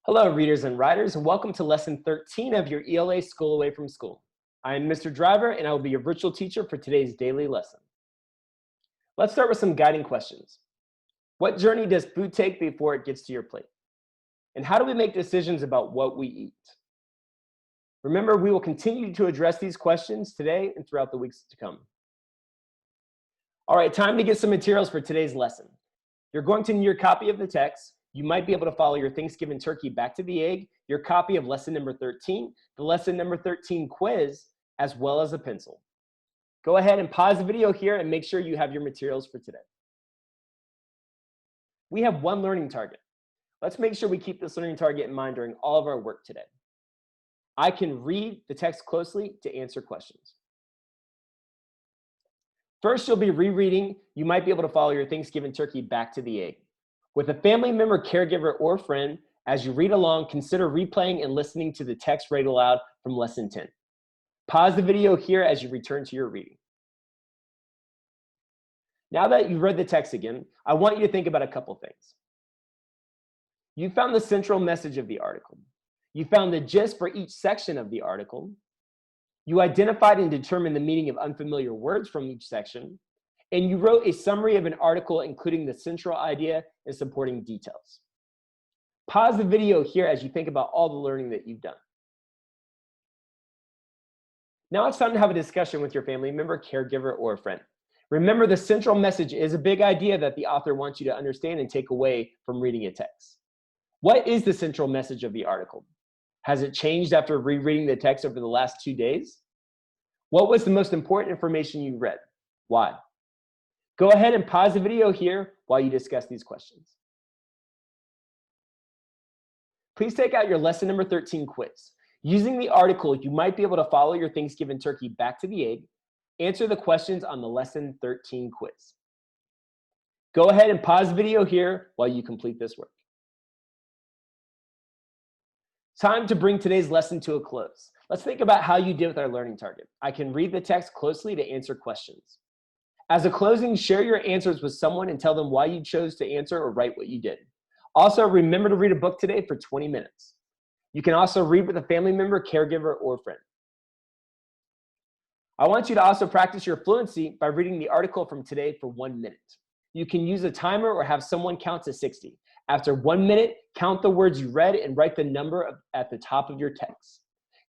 Hello, readers and writers, and welcome to Lesson 13 of your ELA School Away from School. I am Mr. Driver, and I will be your virtual teacher for today's daily lesson. Let's start with some guiding questions. What journey does food take before it gets to your plate? And how do we make decisions about what we eat? Remember, we will continue to address these questions today and throughout the weeks to come. All right, time to get some materials for today's lesson. You're going to need your copy of the text. You might be able to follow your Thanksgiving turkey back to the egg, your copy of lesson number 13, the lesson number 13 quiz, as well as a pencil. Go ahead and pause the video here and make sure you have your materials for today. We have one learning target. Let's make sure we keep this learning target in mind during all of our work today. I can read the text closely to answer questions. First, you'll be rereading. You might be able to follow your Thanksgiving turkey back to the egg. With a family member, caregiver, or friend, as you read along, consider replaying and listening to the text read aloud from Lesson 10. Pause the video here as you return to your reading. Now that you've read the text again, I want you to think about a couple things. You found the central message of the article. You found the gist for each section of the article. You identified and determined the meaning of unfamiliar words from each section. And you wrote a summary of an article including the central idea and supporting details. Pause the video here as you think about all the learning that you've done. Now it's time to have a discussion with your family member, caregiver, or friend. Remember, the central message is a big idea that the author wants you to understand and take away from reading a text. What is the central message of the article? Has it changed after rereading the text over the last 2 days? What was the most important information you read? Why? Go ahead and pause the video here while you discuss these questions. Please take out your lesson number 13 quiz. Using the article, you might be able to follow your Thanksgiving turkey back to the egg. Answer the questions on the lesson 13 quiz. Go ahead and pause the video here while you complete this work. Time to bring today's lesson to a close. Let's think about how you did with our learning target. I can read the text closely to answer questions. As a closing, share your answers with someone and tell them why you chose to answer or write what you did. Also, remember to read a book today for 20 minutes. You can also read with a family member, caregiver, or friend. I want you to also practice your fluency by reading the article from today for 1 minute. You can use a timer or have someone count to 60. After 1 minute, count the words you read and write the number at the top of your text.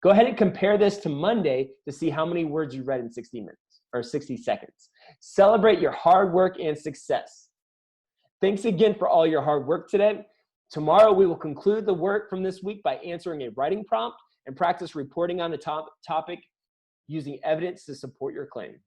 Go ahead and compare this to Monday to see how many words you read in 60 minutes or 60 seconds. Celebrate your hard work and success. Thanks again for all your hard work today. Tomorrow, we will conclude the work from this week by answering a writing prompt and practice reporting on the topic using evidence to support your claim.